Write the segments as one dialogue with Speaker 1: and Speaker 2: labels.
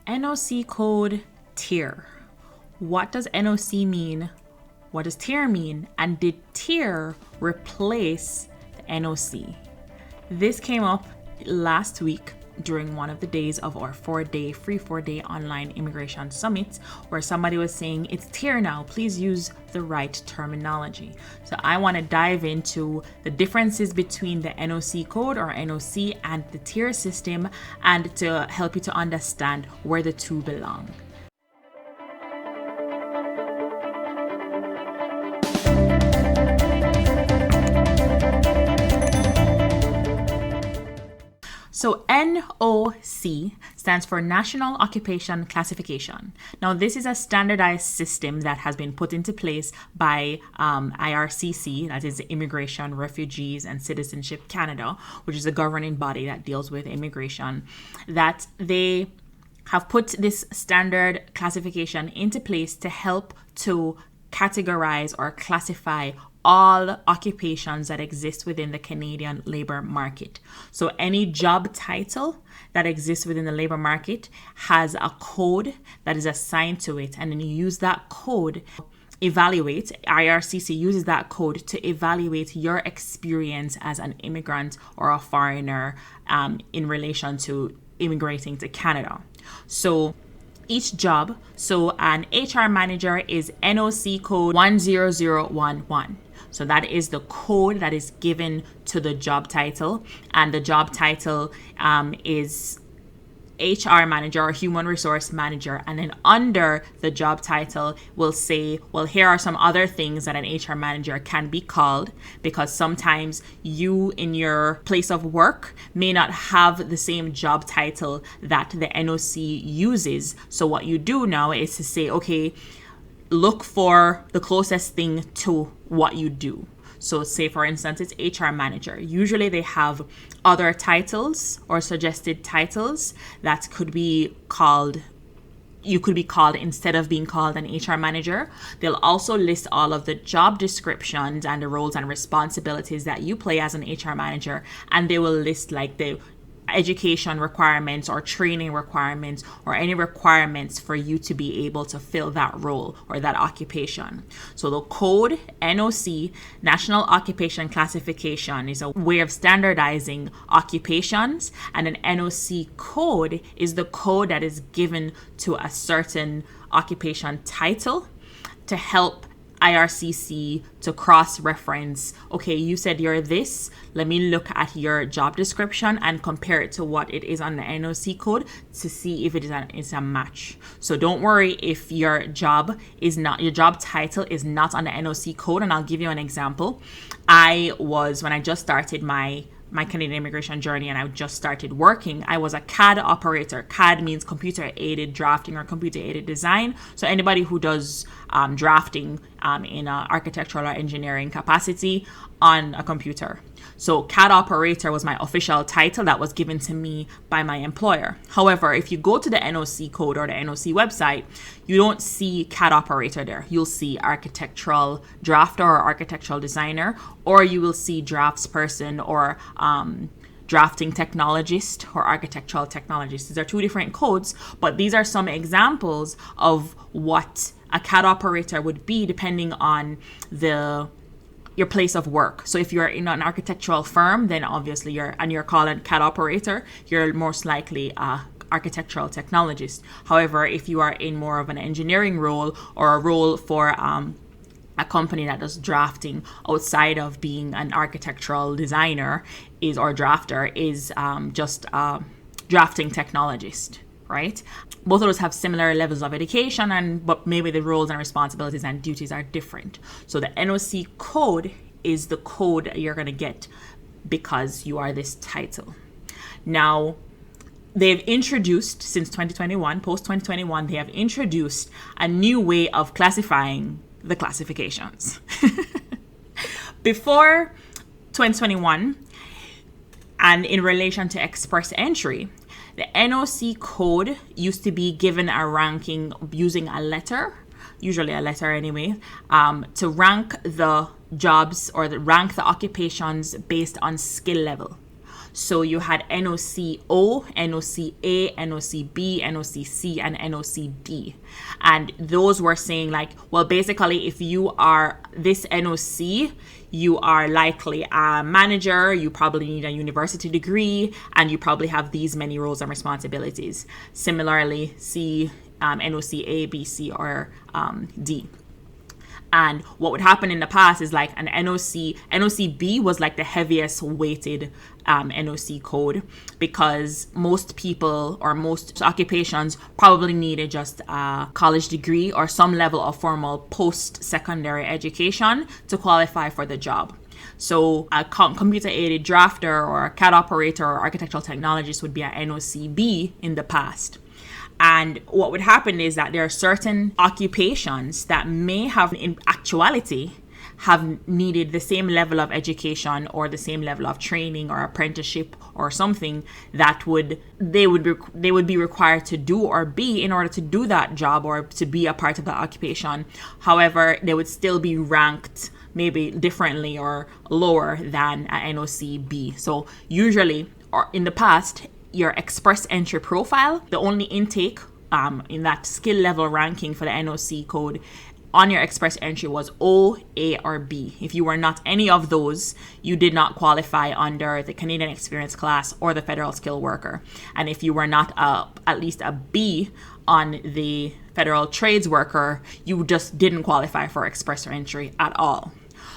Speaker 1: NOC Code TEER. What does NOC mean? What does TEER mean? And did TEER replace the NOC? This came up last week during one of the days of our free four-day online immigration summit, where somebody was saying it's TEER now, please use the right terminology. So I want to dive into the differences between the NOC code or NOC and the TEER system, and to help you to understand where the two belong. So NOC stands for National Occupation Classification. Now, this is a standardized system that has been put into place by IRCC, that is Immigration, Refugees and Citizenship Canada, which is a governing body that deals with immigration, that they have put this standard classification into place to help to categorize or classify all occupations that exist within the Canadian labor market. So any job title that exists within the labor market has a code that is assigned to it, and then you use that code IRCC uses that code to evaluate your experience as an immigrant or a foreigner in relation to immigrating to Canada. So each job, so an HR manager is NOC code 10011. So that is the code that is given to the job title, and the job title is HR manager or human resource manager. And then under the job title will say, well, here are some other things that an HR manager can be called, because sometimes you in your place of work may not have the same job title that the NOC uses. So what you do now is to say, okay, look for the closest thing to what you do. So say, for instance, it's HR manager. Usually they have other titles or suggested titles that could be called, you could be called instead of being called an HR manager. They'll also list all of the job descriptions and the roles and responsibilities that you play as an HR manager. And they will list like the education requirements or training requirements or any requirements for you to be able to fill that role or that occupation. So the code NOC, National Occupation Classification, is a way of standardizing occupations, and an NOC code is the code that is given to a certain occupation title to help IRCC to cross-reference, okay, you said you're this, let me look at your job description and compare it to what it is on the NOC code to see if it is a match. So don't worry if your job title is not on the NOC code, and I'll give you an example. When I just started my Canadian immigration journey and I just started working, I was a CAD operator. CAD means computer aided drafting or computer aided design. So anybody who does drafting in an architectural or engineering capacity on a computer. So CAD operator was my official title that was given to me by my employer. However, if you go to the NOC code or the NOC website, you don't see CAD operator there. You'll see architectural drafter or architectural designer, or you will see draftsperson or drafting technologist or architectural technologist. These are two different codes, but these are some examples of what a CAD operator would be depending on your place of work. So if you're in an architectural firm, then obviously you're called a CAD operator, you're most likely a architectural technologist. However, if you are in more of an engineering role or a role for a company that does drafting outside of being an architectural designer or drafter is just a drafting technologist, right? Both of those have similar levels of education, but maybe the roles and responsibilities and duties are different. So the NOC code is the code that you're going to get because you are this title. Now, they've introduced, since 2021, post-2021, they have introduced a new way of classifying the classifications. Before 2021, and in relation to express entry, the NOC code used to be given a ranking using a letter, usually a letter anyway, to rank the jobs or rank the occupations based on skill level. So you had NOC O, NOC A, NOC B, NOC C, and NOC D. And those were saying like, well, basically, if you are this NOC, you are likely a manager, you probably need a university degree, and you probably have these many roles and responsibilities. Similarly, C, NOC A, B, C, or D. And what would happen in the past is like an NOC B was like the heaviest weighted NOC code, because most people or most occupations probably needed just a college degree or some level of formal post-secondary education to qualify for the job. So a computer-aided drafter or a CAD operator or architectural technologist would be an NOC B in the past. And what would happen is that there are certain occupations that may have, in actuality, have needed the same level of education or the same level of training or apprenticeship or something that they would be required to do or be in order to do that job or to be a part of that occupation. However, they would still be ranked maybe differently or lower than a NOC B. So usually, or in the past, your express entry profile, the only intake in that skill level ranking for the NOC code on your express entry was O, A, or B. If you were not any of those, you did not qualify under the Canadian Experience class or the Federal Skilled Worker. And if you were not at least a B on the Federal Trades Worker, you just didn't qualify for express entry at all.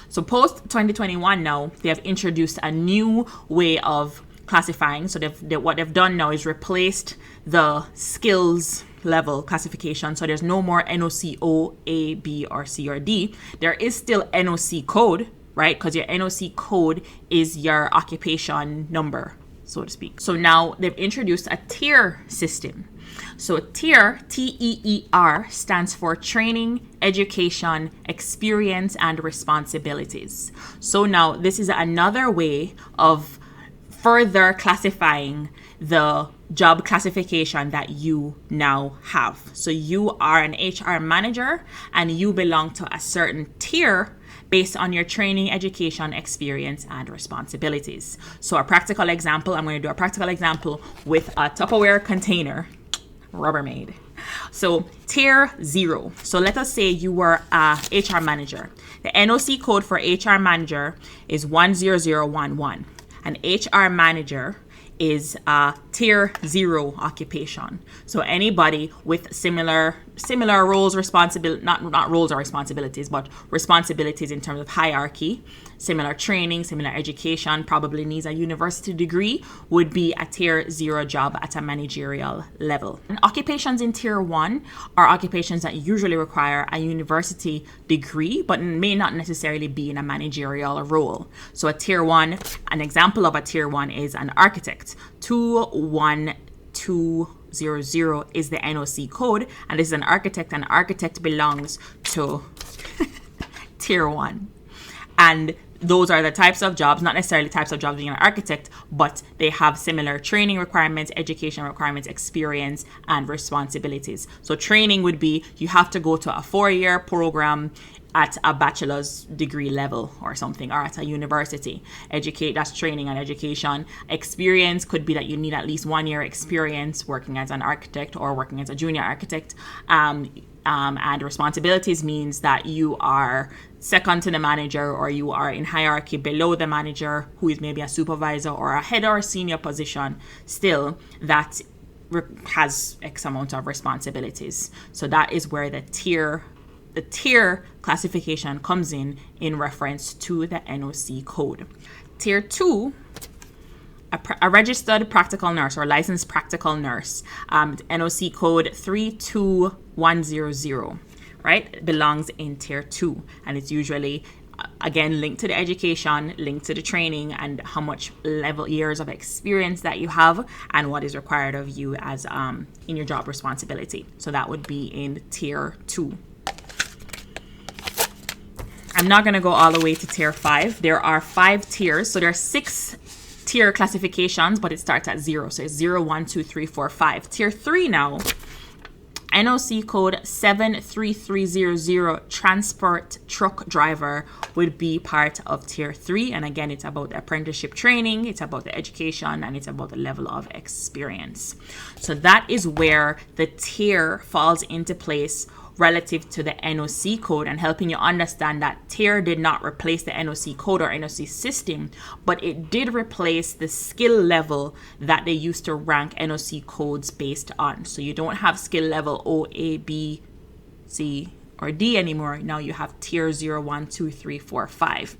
Speaker 1: So post 2021 now, they have introduced a new way of classifying. So what they've done now is replaced the skills level classification. So there's no more NOC O, A, B, or C, or D. There is still NOC code, right? Because your NOC code is your occupation number, so to speak. So now they've introduced a TEER system. So TEER, T-E-E-R, stands for Training, Education, Experience, and Responsibilities. So now this is another way of further classifying the job classification that you now have. So you are an HR manager and you belong to a certain tier based on your training, education, experience, and responsibilities. So a practical example, I'm going to do a practical example with a Tupperware container, Rubbermaid. So tier 0. So let us say you were a HR manager. The NOC code for HR manager is 10011. An HR manager is a tier 0 occupation. So anybody with similar roles, responsibility, not roles or responsibilities, but responsibilities in terms of hierarchy, similar training, similar education, probably needs a university degree, would be a tier 0 job at a managerial level. And occupations in tier 1 are occupations that usually require a university degree, but may not necessarily be in a managerial role. So a tier 1, an example of a tier 1 is an architect. 21200 is the NOC code, and this is an architect. An architect belongs to tier 1. And those are the types of jobs, not necessarily types of jobs being an architect, but they have similar training requirements, education requirements, experience, and responsibilities. So training would be you have to go to a 4-year program at a bachelor's degree level or something, or at a university. That's training and education. Experience could be that you need at least 1 year experience working as an architect or working as a junior architect. And responsibilities means that you are second to the manager, or you are in hierarchy below the manager, who is maybe a supervisor or a head or a senior position still that has X amount of responsibilities. So that is where the TEER classification comes in reference to the NOC code. Tier 2, a registered practical nurse or licensed practical nurse, NOC code 32100, right, belongs in tier 2, and it's usually again linked to the education, linked to the training, and how much years of experience that you have and what is required of you as in your job responsibility. So that would be in tier 2. I'm not going to go all the way to tier 5. There are 5 tiers. So there are 6 tier classifications, but it starts at 0. So it's 0, 1, 2, 3, 4, 5. Tier 3 now NOC code 73300 transport truck driver would be part of tier 3. And again, it's about the apprenticeship training, it's about the education, and it's about the level of experience. So that is where the tier falls into place relative to the NOC code, and helping you understand that TEER did not replace the NOC code or NOC system, but it did replace the skill level that they used to rank NOC codes based on. So you don't have skill level O, A, B, C, or D anymore. Now you have tier 0, 1, 2, 3, 4, 5.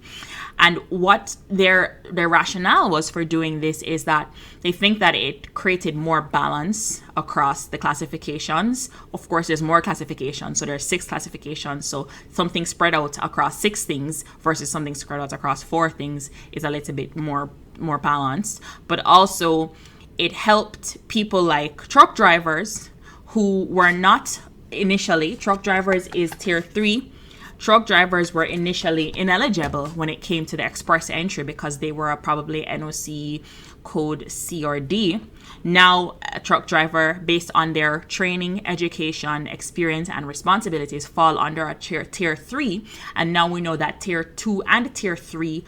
Speaker 1: And what their rationale was for doing this is that they think that it created more balance across the classifications. Of course, there's more classifications. So there's 6 classifications. So something spread out across 6 things versus something spread out across 4 things is a little bit more balanced. But also it helped people like truck drivers who were not initially, truck drivers is tier 3. Truck drivers were initially ineligible when it came to the express entry because they were probably NOC code C or D. Now, a truck driver, based on their training, education, experience, and responsibilities, fall under a tier 3. And now we know that tier 2 and tier 3,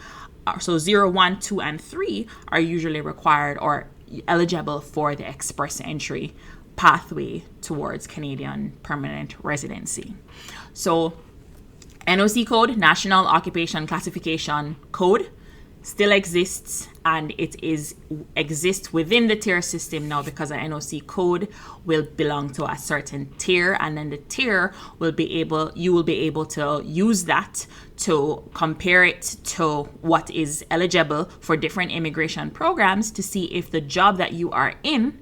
Speaker 1: so 0, 1, 2, and 3 are usually required or eligible for the express entry pathway towards Canadian permanent residency. So NOC code, National Occupation Classification Code, still exists, and it exists within the TEER system now because an NOC code will belong to a certain tier, and then the tier you will be able to use that to compare it to what is eligible for different immigration programs to see if the job that you are in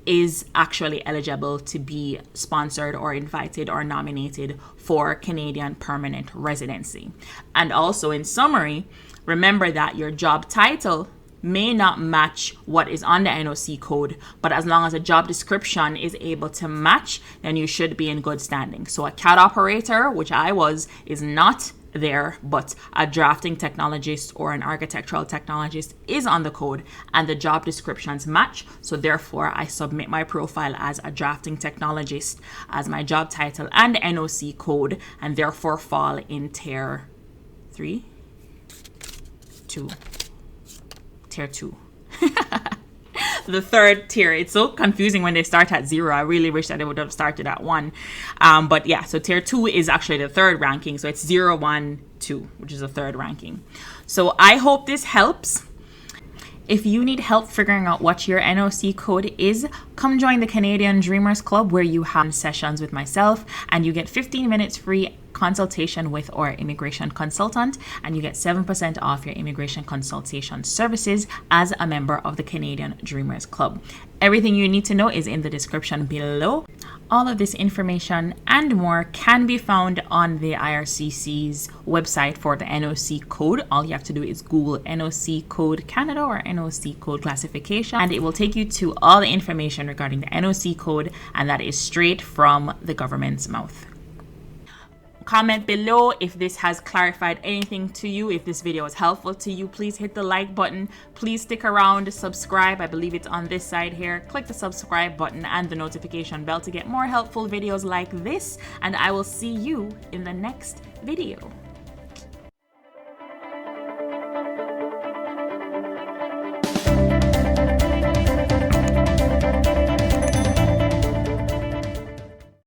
Speaker 1: is actually eligible to be sponsored or invited or nominated for Canadian permanent residency. And also, in summary, remember that your job title may not match what is on the NOC code, but as long as a job description is able to match, then you should be in good standing. So a CAD operator, which I was, is not there, but a drafting technologist or an architectural technologist is on the code and the job descriptions match. So therefore I submit my profile as a drafting technologist as my job title and NOC code, and therefore fall in tier 2. The third tier. It's so confusing when they start at 0. I really wish that they would have started at 1. But yeah, so tier 2 is actually the third ranking. So it's 0, 1, 2, which is the third ranking. So I hope this helps. If you need help figuring out what your NOC code is, come join the Canadian Dreamers Club, where you have sessions with myself and you get 15 minutes free consultation with our immigration consultant, and you get 7% off your immigration consultation services as a member of the Canadian Dreamers Club. Everything you need to know is in the description below. All of this information and more can be found on the IRCC's website for the NOC code. All you have to do is Google NOC Code Canada or NOC Code Classification, and it will take you to all the information regarding the NOC code, and that is straight from the government's mouth. Comment below if this has clarified anything to you. If this video was helpful to you, please hit the like button. Please stick around, subscribe. I believe it's on this side here. Click the subscribe button and the notification bell to get more helpful videos like this, and I will see you in the next video.